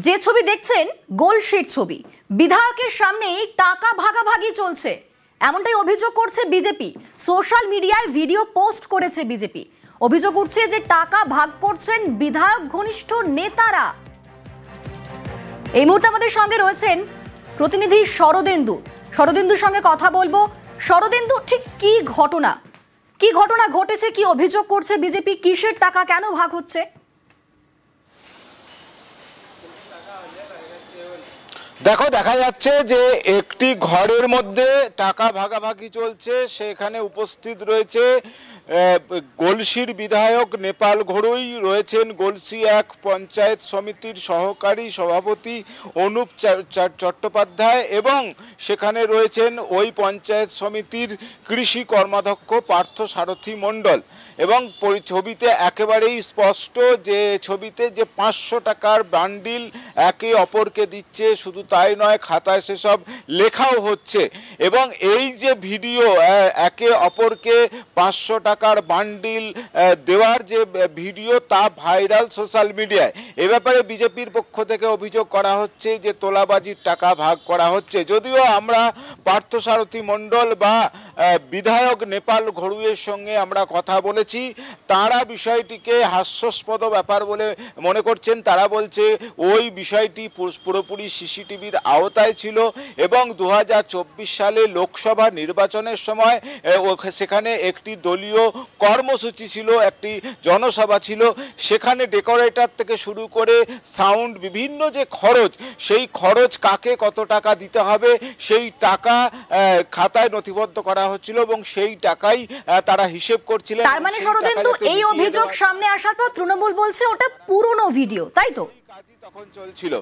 যে ছবি দেখছেন গোলশিট ছবি। বিধায়কের সামনেই টাকা ভাগাভাগি চলছে, এমনটাই অভিযোগ করছে বিজেপি। সোশ্যাল মিডিয়ায় ভিডিও পোস্ট করেছে বিজেপি। অভিযোগ উঠছে যে টাকা ভাগ করছেন বিধায়ক ঘনিষ্ঠ নেতারা। এই মুহূর্তে আমাদের সঙ্গে রয়েছেন প্রতিনিধি শরদেন্দুর সঙ্গে কথা বলবো। শরদেন্দু, ঠিক কি ঘটনা ঘটেছে, কি অভিযোগ করছে বিজেপি, কিসের টাকা কেন ভাগ হচ্ছে? দেখো, দেখা যাচ্ছে যে একটি ঘরের মধ্যে টাকা ভাগাভাগি চলছে। সেখানে উপস্থিত রয়েছে গলসির বিধায়ক নেপাল ঘড়ুই, রয়েছেন গলসি 1 পঞ্চায়েত সমিতির সহকারী সভাপতি অনুপ চট্টোপাধ্যায়, এবং সেখানে রয়েছেন ওই পঞ্চায়েত সমিতির কৃষি কর্মাধ্যক্ষ পার্থ সারথী মণ্ডল। এবং ছবিতে একেবারেই স্পষ্ট যে ছবিতে যে 500 টাকার বান্ডিল একে অপরকে দিচ্ছে, শুধু তাই নয়, খাতায় সেসব লেখাও হচ্ছে। এবং এই যে ভিডিও, একে অপরকে 500 টাকার বান্ডিল দেওয়ার যে ভিডিও, তা ভাইরাল সোশ্যাল মিডিয়ায়। এ ব্যাপারে বিজেপির পক্ষ থেকে অভিযোগ করা হচ্ছে যে তোলাবাজির টাকা ভাগ করা হচ্ছে। যদিও আমরা পার্থসারথী মণ্ডল বা বিধায়ক নেপাল ঘড়ুইয়ের সঙ্গে আমরা কথা বলেছি, তারা বিষয়টিকে হাস্যাস্পদ ব্যাপার বলে মনে করছেন। তারা বলছে ওই বিষয়টি পুরোপুরি সিসিটিভির আওতায় ছিল এবং 2024 সালে লোকসভা নির্বাচনের সময় সেখানে একটি দলীয় কর্মসূচি ছিল, একটি জনসভা ছিল। সেখানে ডেকোরেটর থেকে শুরু করে সাউন্ড, বিভিন্ন যে খরচ, সেই খরচ কাকে কত টাকা দিতে হবে সেই টাকা খাতায় নথিবদ্ধ করা হচ্ছিল এবং সেই টাকাই তারা হিসেব করছিলেন। তার মানে শরদেন্দু, এই অভিযোগ সামনে আসার পর তৃণমূল বলছে ওটা পুরনো ভিডিও, তাই তো? কাজই তখন চলছিল,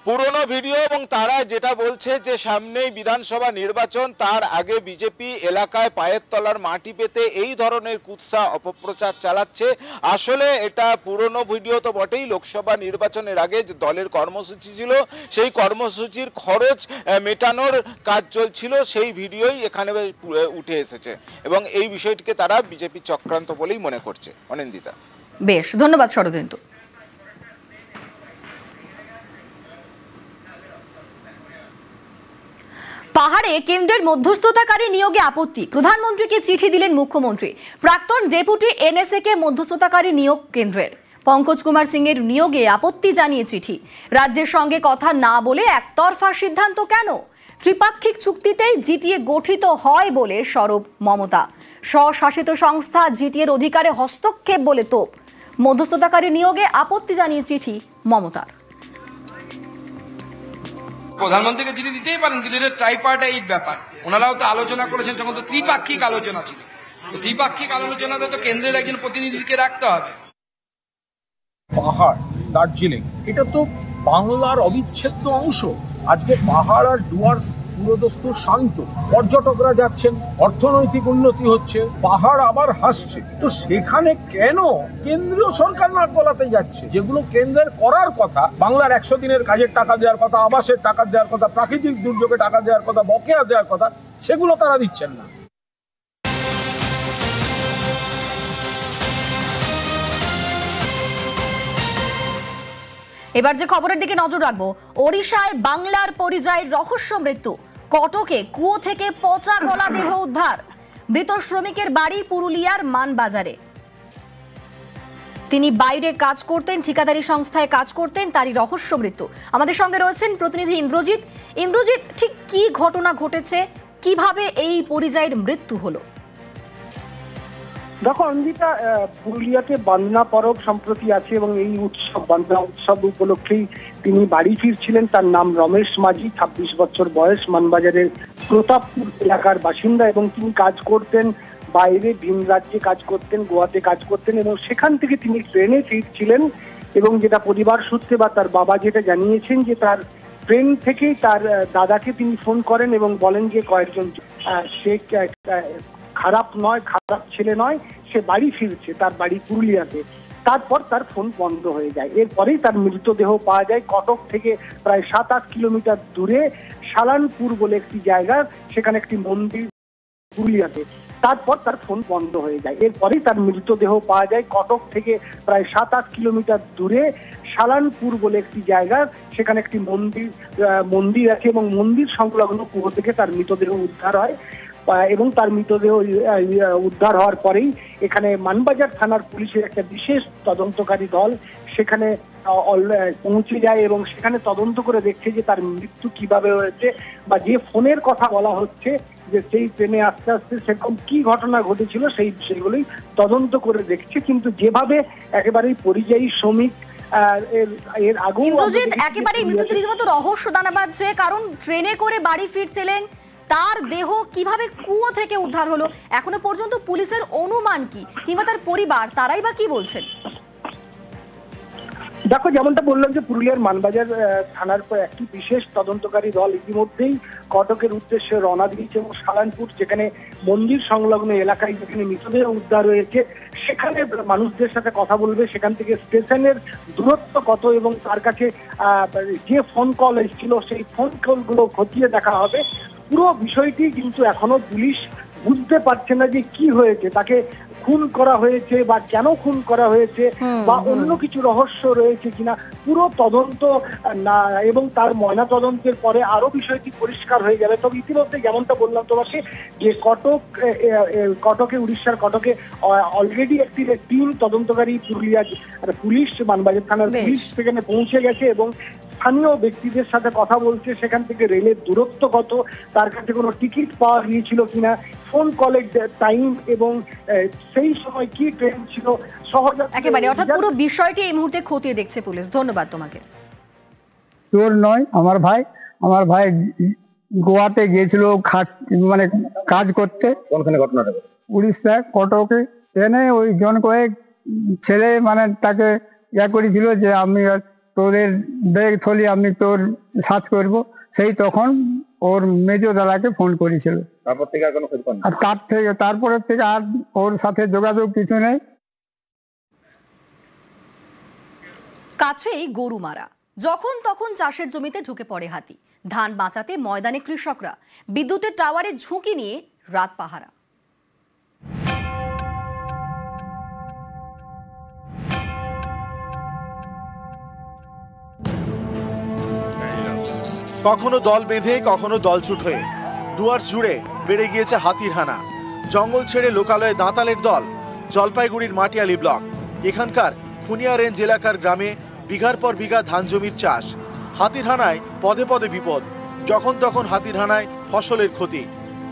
পুরনো ভিডিও। এবং তারা যেটা বলছে যে সামনেই বিধানসভা নির্বাচন, তার আগে বিজেপি এলাকায় পায়ের তলার মাটি পেতে এই ধরনের কুৎসা অপপ্রচার চালাচ্ছে। আসলে এটা পুরনো ভিডিও তো বটেই, লোকসভা নির্বাচনের আগে যে দলের কর্মসূচি ছিল, সেই কর্মসূচির খরচ মেটানোর কাজ চলছিল, সেই ভিডিওই এখানে উঠে এসেছে এবং এই বিষয়টিকে তারা বিজেপি চক্রান্ত বলেই মনে করছে। অনিন্দিতা, বেশ, ধন্যবাদ শরদেন্দু। পাহাড়ে কেন্দ্রের মধ্যস্থতাকারী নিয়োগে আপত্তি, প্রধানমন্ত্রীকে চিঠি দিলেন মুখ্যমন্ত্রী। প্রাক্তন ডেপুটি এনএসএ কে মধ্যস্থতাকারী নিয়োগ কেন্দ্রের। পঙ্কজ কুমার সিং এর নিয়োগে আপত্তি জানিয়ে চিঠি। রাজ্যের সঙ্গে কথা না বলে একতরফা সিদ্ধান্ত কেন? ত্রিপাক্ষিক চুক্তিতেই জিটিএ গঠিত হয় বলে সরব মমতা। স্বশাসিত সংস্থা জিটিএর অধিকারে হস্তক্ষেপ বলে তোপ। মধ্যস্থতাকারী নিয়োগে আপত্তি জানিয়ে চিঠি মমতার। প্রধানমন্ত্রীকে চিঠি দিতেই পারেন, কিন্তু এটা ট্রাইপার্টাইট ব্যাপার। ওনারাও তো আলোচনা করেছেন, তখন তো ত্রিপাক্ষিক আলোচনা ছিল। ত্রিপাক্ষিক আলোচনাতে তো কেন্দ্রের একজন প্রতিনিধিকে রাখতে হবে। পাহাড়, দার্জিলিং, এটা তো বাংলার অবিচ্ছেদ্য অংশ। আজকে পাহাড় আর ডুয়ার্স পুরোদস্তুর শান্ত, পর্যটকরা যাচ্ছেন, অর্থনৈতিক উন্নতি হচ্ছে, পাহাড় আবার হাসছে। তো সেখানে কেন কেন্দ্রীয় সরকার নাক গলাতে যাচ্ছে? যেগুলো কেন্দ্রের করার কথা, বাংলার 100 দিনের কাজের টাকা দেওয়ার কথা, আবাসের টাকা দেওয়ার কথা, প্রাকৃতিক দুর্যোগে টাকা দেওয়ার কথা, বকেয়া দেওয়ার কথা, সেগুলো তারা দিচ্ছেন না। এবার যে খবরের দিকে নজর রাখবো, ওড়িশায় বাংলার পরিযায়ীর রহস্য মৃত্যু। কটকে কুয়ো থেকে পচা গলা দেহ উদ্ধার। মৃত শ্রমিকের বাড়ি পুরুলিয়ার মানবাজারে। তিনি বাইরে কাজ করতেন, ঠিকাদারি সংস্থায় কাজ করতেন, তারই রহস্য মৃত্যু। আমাদের সঙ্গে রয়েছেন প্রতিনিধি ইন্দ্রজিৎ। ঠিক কি ঘটনা ঘটেছে, কিভাবে এই পরিযায়ীর মৃত্যু হলো? দেখো অঞ্জিতা, পুরুলিয়াতে বান্দনা পরব সম্প্রতি আছে এবং এই উৎসব, বান্দনা উৎসব উপলক্ষেই তিনি বাড়ি ফিরছিলেন। তার নাম রমেশ মাঝি, 26 বছর বয়স, মানবাজারের প্রতাপপুর এলাকার বাসিন্দা এবং তিনি কাজ করতেন বাইরে, ভিন রাজ্যে কাজ করতেন, গোয়াতে কাজ করতেন এবং সেখান থেকে তিনি ট্রেনে ফিরছিলেন। এবং যেটা পরিবার সূত্রে বা তার বাবা যেটা জানিয়েছেন, যে তার ট্রেন থেকেই তার দাদাকে তিনি ফোন করেন এবং বলেন যে কয়েকজন সে খারাপ ছেলে নয়, সে বাড়ি ফিরছে, তার বাড়ি পুরুলিয়াতে। তারপর তার ফোন বন্ধ হয়ে যায়। এরপরেই তার মৃতদেহ পাওয়া যায় কটক থেকে প্রায় 7-8 কিলোমিটার দূরে সালানপুর বলে একটি জায়গা। সেখানে একটি মন্দির পুরুলিয়াতে। তারপর তার ফোন বন্ধ হয়ে যায়। এরপরেই তার মৃতদেহ পাওয়া যায় কটক থেকে প্রায় 7-8 কিলোমিটার দূরে সালানপুর বলে একটি জায়গা। সেখানে একটি মন্দির আছে এবং মন্দির সংলগ্ন কুয়ো থেকে তার মৃতদেহ উদ্ধার হয় এবং তার মৃতদেহ উদ্ধার হওয়ার পরেই এখানে মানবাজার থানার পুলিশের একটা বিশেষ তদন্তকারী দল সেখানে পৌঁছে যায় এবং সেখানে তদন্ত করে দেখছে যে তার মৃত্যু কিভাবে হয়েছে বা যে ফোনের কথা বলা হচ্ছে যে সেই ট্রেনে আস্তে আস্তে সেরকম কি ঘটনা ঘটেছিল সেই বিষয়গুলোই তদন্ত করে দেখছে। কিন্তু যেভাবে একেবারেই পরিযায়ী শ্রমিক এর আগেও ইন্দ্রজিৎ একেবারেই মৃত্যুর রীতিমতো রহস্য দানা বাঁধছে, কারণ ট্রেনে করে বাড়ি ফিরছিলেন, তার দেহ কিভাবে কুয়ো থেকে উদ্ধার হলো এখনো পর্যন্ত পুলিশের অনুমান কি, কিংবা তার পরিবার তারাই বা কি বলছেন? দেখো, যেমনটা বললাম যে পুরুলিয়ার মানবাজার থানার একটি বিশেষ তদন্তকারী দল ইতিমধ্যেই কটকের উদ্দেশ্যে রওনা দিয়েছে এবং সালানপুর যেখানে মন্দির সংলগ্ন এলাকায় যেখানে মৃতদেহ উদ্ধার হয়েছে সেখানে মানুষদের সাথে কথা বলবে, সেখান থেকে স্টেশনের দূরত্ব কত এবং তার কাছে যে ফোন কল এসেছিল সেই ফোন কলগুলো খতিয়ে দেখা হবে। পুরো বিষয়টি কিন্তু এখনো পুলিশ বুঝতে পারছে না যে কি হয়েছে, তাকে খুন করা হয়েছে বা কেন খুন করা হয়েছে বা অন্য কিছু রহস্য রয়েছে কিনা। পুরো তদন্ত না এবং তার ময়না তদন্তের পরে আরো বিষয়টি পরিষ্কার হয়ে যাবে। তবে ইতিমধ্যে যেমনটা বললাম তোমাকে যে কটকে উড়িষ্যার কটকে অলরেডি একটি টিম তদন্তকারী পুলিশ মানবাজার থানার পুলিশ সেখানে পৌঁছে গেছে এবং স্থানীয় ব্যক্তিদের সাথে কথা বলছে। সেখান থেকে রেলের দূরত্ব কত, তার কাছে কোনো টিকিট পাওয়া গিয়েছিল কিনা, ফোন কলের টাইম এবং সেই সময় কি ট্রেন ছিল একেবারে, অর্থাৎ পুরো বিষয়টি এই মুহূর্তে খতিয়ে দেখছে পুলিশ। ধন্যবাদ তোমাকে। তোর নয়, আমার ভাই গোয়াতে গিয়েছিল মানে কাজ করতে। কোনখানে ঘটনাটা? উড়িষ্যা কটকে। ট্রেনে ওই জন কয়েক ছেলে মানে তাকে করেছিল যে আমি তোদের ব্যাগ থলি আমি তোর সাথ করব। সেই তখন ওর মেজো দাদাকে ফোন করেছিল। তারপর থেকে আর কোনো খোঁজ পান না। আর তারপরে থেকে আর ওর সাথে যোগাযোগ কিছু নেই। কাছেই গরু মারা, যখন তখন চাষের জমিতে ঢুকে পড়ে হাতি। ধান বাঁচাতে ময়দানে কৃষকরা, বিদ্যুতের টাওয়ারে ঝুঁকি নিয়ে রাত পাহারা। কখনো দল বেঁধে কখনো দলছুট হয়ে ডুয়ার্স জুড়ে বেড়ে গিয়েছে হাতির হানা। জঙ্গল ছেড়ে লোকালয়ে দাঁতালের দল। জলপাইগুড়ির মাটিয়ালি ব্লক, এখানকার ফুনিয়া রেঞ্জ এলাকার গ্রামে বিঘার পর বিঘা ধান জমির চাষ। হাতির হানায় পদে পদে বিপদ, যখন তখন হাতির হানায় ফসলের ক্ষতি।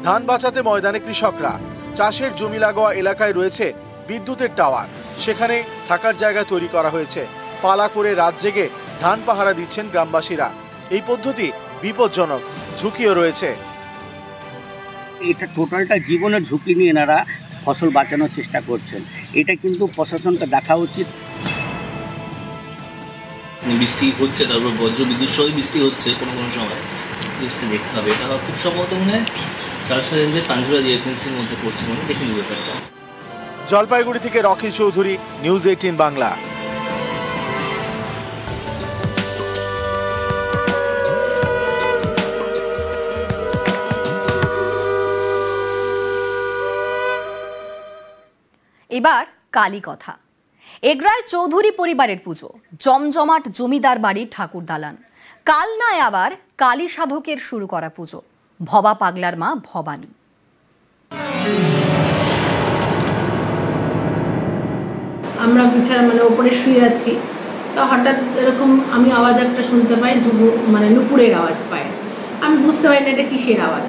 ধান বাঁচাতে ময়দানে কৃষকরা। চাষের জমি লাগোয়া এলাকায় রয়েছে বিদ্যুতের টাওয়ার, সেখানে থাকার জায়গা তৈরি করা হয়েছে। পালা করে রাত জেগে ধান পাহারা দিচ্ছেন গ্রামবাসীরা। এই পদ্ধতি বিপজ্জনক, ঝুঁকিও রয়েছে। এটা টোটালটা জীবনের ঝুঁকি নিয়ে এনারা ফসল বাঁচানোর চেষ্টা করছেন। এটা কিন্তু প্রশাসনকে দেখা উচিত। বৃষ্টি হচ্ছে, তারপর বজ্রবিদ্যুৎ সহ বৃষ্টি হচ্ছে কোনো কোনো সময়, বৃষ্টি দেখতে হবে। এটা খুব সম্ভবত মনে হয় চারশো রেঞ্জের পাঞ্জুরা এজেন্সির মধ্যে পড়ছে, মানে দেখে নিব ব্যাপারটা। জলপাইগুড়ি থেকে রকি চৌধুরী, নিউজ 18 বাংলা। এবার কালী কথা। এগরায় চৌধুরী পরিবারের পুজো, জমজমাট জমিদার বাড়ির ঠাকুর দালান। কাল নয় আবার কালী সাধকের শুরু করা পুজো, ভবা পাগলার মা ভবানী। আমরা বিছানা মানে ওপরে শুয়ে আছি, তো হঠাৎ এরকম আমি আওয়াজ একটা শুনতে পাই, মানে নুপুরের আওয়াজ পাই। আমি বুঝতে পারি না এটা কিসের আওয়াজ।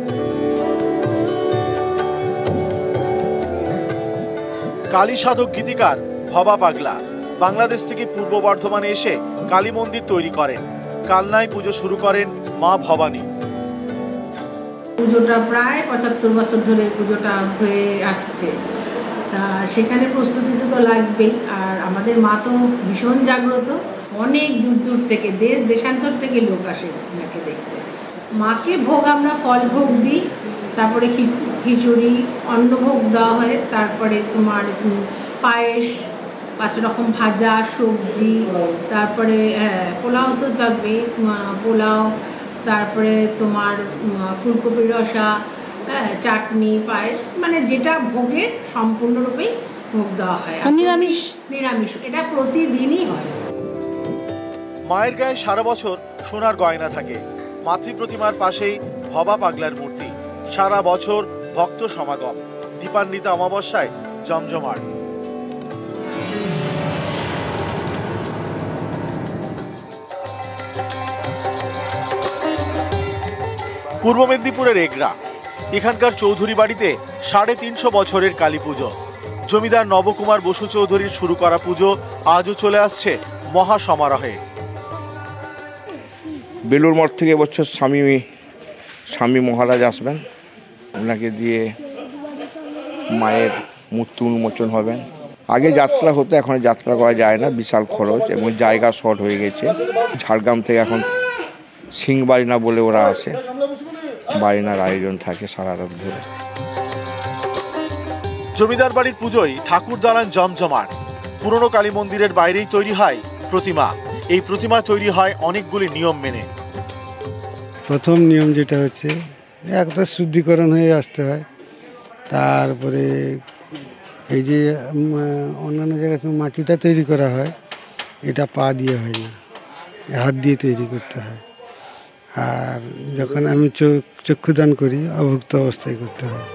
কালী সাধক গীতিকার ভবা পাগলা বাংলাদেশ থেকে পূর্ব বর্ধমানে এসে কালী মন্দির তৈরি করেন। কালনায় পুজো শুরু করেন মা ভবানী। পুজোটা প্রায় 75 বছর ধরে পুজোটা হয়ে আসছে, তা সেখানে প্রস্তুতি তো লাগবেই। আর আমাদের মা তো ভীষণ জাগ্রত, অনেক দূর দূর থেকে দেশ দেশান্তর থেকে লোক আসে ওনাকে দেখতে। মাকে ভোগ আমরা ফল ভোগ দিই, তারপরে খিচুড়ি অন্নভোগ দেওয়া হয়, তারপরে তোমার পায়েস, 5 রকম ভাজা সবজি, তারপরে পোলাও তো থাকবে, পোলাও, তারপরে তোমার ফুলকপির রসা, হ্যাঁ, চাটনি, পায়েস, মানে যেটা ভোগের সম্পূর্ণরূপেই ভোগ দেওয়া হয়। নিরামিষ নিরামিষ এটা প্রতিদিনই হয়। মায়ের গায়ে সারা বছর সোনার গয়না থাকে। মাতৃ প্রতিমার পাশেই ভবা পাগলার মূর্তি। সারা বছর ভক্ত সমাগম। দীপান্বিতা অমাবস্যায় জমজমাট। পূর্ব মেদিনীপুরের এগরা, এখানকার চৌধুরী বাড়িতে 350 বছরের কালী পুজো। জমিদার নবকুমার বসু চৌধুরীর শুরু করা পুজো আজও চলে আসছে মহা সমারোহে। বেলুর মঠ থেকে এবছর স্বামী মহারাজ আসবেন, ওনাকে দিয়ে মায়ের মূর্তি উন্মোচন হবেন। আগে যাত্রা হতো, এখন যাত্রা করা যায় না, বিশাল খরচ এবং জায়গা শর্ট হয়ে গেছে। ঝাড়গ্রাম থেকে এখন সিংবাড়িনা বলে ওরা আসে, বাড়িনার আয়োজন থাকে সারা রাত ধরে। জমিদার বাড়ির পুজোয় ঠাকুর দালান জমজমাট। পুরনো কালী মন্দিরের বাইরেই তৈরি হয় প্রতিমা। এই প্রতিমা তৈরি হয় অনেকগুলি নিয়ম মেনে। প্রথম নিয়ম যেটা হচ্ছে একটা শুদ্ধিকরণ হয়ে আসতে হয়, তারপরে এই যে অন্যান্য জায়গায় মাটিটা তৈরি করা হয়, এটা পা দিয়ে হয় না, হাত দিয়ে তৈরি করতে হয়। আর যখন আমি চক্ষুদান করি অভুক্ত অবস্থায় করতে হয়।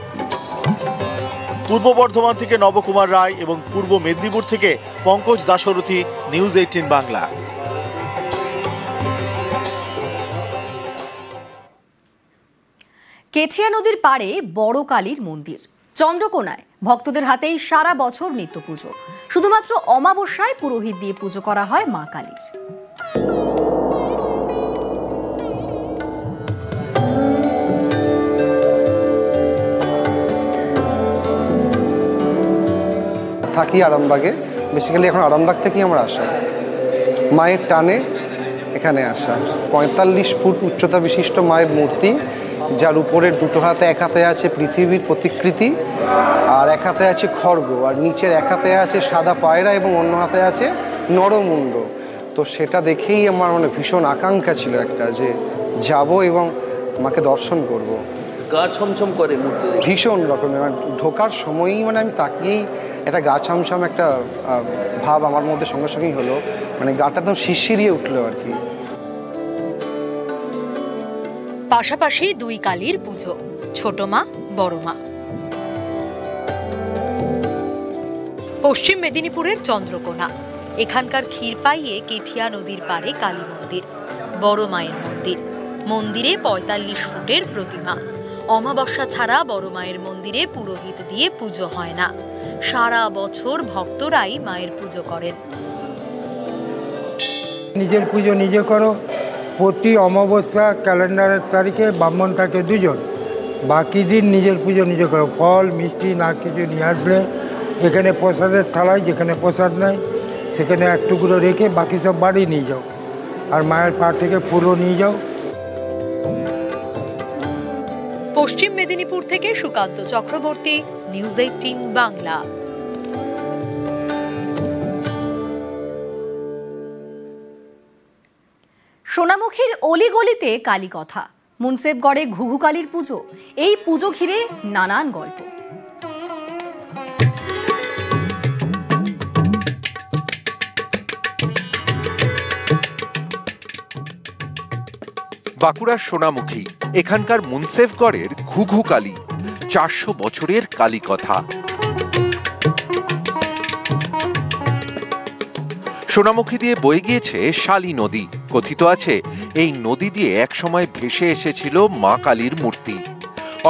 পূর্ব বর্ধমান থেকে নবকুমার রায় এবং পূর্ব মেদিনীপুর থেকে পঙ্কজ দাশরথী, নিউজ 18 বাংলা। কেঠিয়া নদীর পাড়ে বড় কালীর মন্দির চন্দ্রকোনায় ভক্তদের হাতেই সারা বছর নিত্য পুজো। শুধুমাত্র অমাবস্যায় পুরোহিত দিয়ে পুজো করা হয় মা কালীর। থাকি আরামবাগে, বেসিক্যালি এখন আরামবাগ থেকেই আমরা আসা, মায়ের টানে এখানে আসা। 45 ফুট উচ্চতা বিশিষ্ট মায়ের মূর্তি, যার উপরের দুটো হাতে, এক হাতে আছে পৃথিবীর প্রতিকৃতি আর এক হাতে আছে খড়গ, আর নিচের এক হাতে আছে সাদা পায়রা এবং অন্য হাতে আছে নরমুণ্ড। তো সেটা দেখেই আমার মানে ভীষণ আকাঙ্ক্ষা ছিল একটা, যে যাব এবং মাকে দর্শন করব। গা ছমছম করে মূর্তি, ভীষণ রকমের, মানে ঢোকার সময়ই মানে আমি তাকিয়েই একটা গা ছমছম একটা ভাব আমার মধ্যে সঙ্গে সঙ্গেই হলো, মানে গাটা একদম শিরশিরিয়ে উঠলো আর কি। পাশাপাশি দুই কালীর পুজো, ছোট মা, বড় মা। পশ্চিম মেদিনীপুরের চন্দ্রকোনা, এখানকার ক্ষীরপাইয়ে কেঠিয়া নদীর পাড়ে কালী মন্দির, বড় মায়ের মন্দির। মন্দিরে 45 ফুটের প্রতিমা। অমাবস্যা ছাড়া বড় মায়ের মন্দিরে পুরোহিত দিয়ে পুজো হয় না। সারা বছর ভক্তরাই মায়ের পুজো করেন। নিজের পুজো নিজে করো। প্রতি অমাবস্যা ক্যালেন্ডারের তারিখে ব্রাহ্মণ থাকে 2 জন, বাকি দিন নিজের পুজো নিজে করো। ফল মিষ্টি না কিছু নিয়ে আসলে এখানে প্রসাদের থালায়, যেখানে প্রসাদ নেয় সেখানে এক টুকরো রেখে বাকি সব বাড়ি নিয়ে যাও, আর মায়ের পা থেকে ফুলও নিয়ে যাও। পশ্চিম মেদিনীপুর থেকে সুকান্ত চক্রবর্তী, নিউজ 18 বাংলা। সোনামুখীর অলিগলিতে কালী কথা, মুন্সেফগড়ে ঘুঘু কালীর পুজো। এই পুজো ঘিরে নানান গল্প। বাঁকুড়ার সোনামুখী, এখানকার মুন্সেফগড়ের ঘুঘু কালী, 400 বছরের কালী কথা। সোনামুখী দিয়ে বয়ে গিয়েছে শালী নদী। কথিত আছে এই নদী দিয়ে একসময় ভেসে এসেছিল মা কালীর মূর্তি।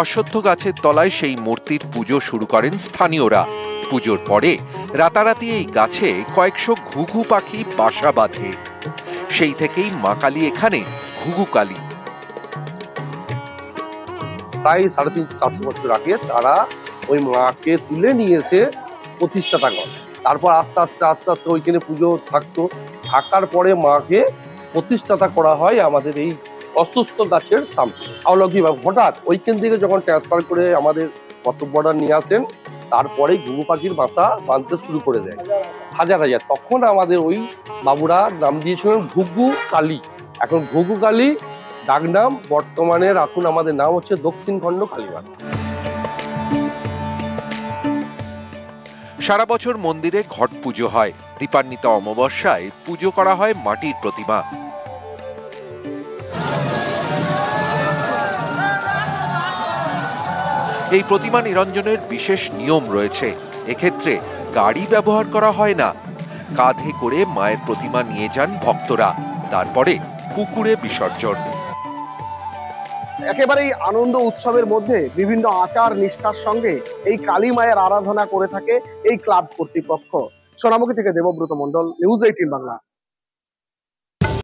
অশ্বত্থ গাছের তলায় সেই মূর্তির পুজো শুরু করেন স্থানীয়রা। পুজোর পরে রাতারাতি এই গাছে কয়েকশো ঘুঘু পাখি বাসা বাঁধে। সেই থেকেই মা কালী এখানে ঘুঘু কালী। প্রায় 350-400 বছর আগে তারা ওই মাকে তুলে নিয়ে এসে প্রতিষ্ঠাতা করে। তারপর আস্তে আস্তে আস্তে আস্তে ওইখানে পুজো থাকতো। থাকার পরে মাকে প্রতিষ্ঠাতা করা হয় আমাদের এই অশ্বত্থ গাছের সামনে। অলৌকিক হঠাৎ ওইখান থেকে যখন ট্রান্সফার করে আমাদের কর্তব্যটা নিয়ে আসেন, তারপরে ঘুঘু পাখির বাসা বাঁধতে শুরু করে দেয় হাজার হাজার। তখন আমাদের ওই বাবুরা নাম দিয়েছিলেন ঘুঘু কালী। এখন ঘুঘু কালী ডাকনাম, বর্তমানে এখন আমাদের নাম হচ্ছে দক্ষিণ খণ্ড কালীবাড়ি। সারা বছর মন্দিরে ঘট পুজো হয়। দীপান্বিতা অমাবস্যায় পুজো করা হয় মাটির প্রতিমা। এই প্রতিমা নিরঞ্জনের বিশেষ নিয়ম রয়েছে। এক্ষেত্রে গাড়ি ব্যবহার করা হয় না। কাঁধে করে মায়ের প্রতিমা নিয়ে যান ভক্তরা, তারপরে পুকুরে বিসর্জন। একেবারেই আনন্দ উৎসবের মধ্যে বিভিন্ন আচার নিষ্ঠার সঙ্গে এই কালী মায়ের আরাধনা করে থাকে এই ক্লাব কর্তৃপক্ষ। সোনামুখী থেকে দেবব্রত মণ্ডল, নিউজ 18 বাংলা।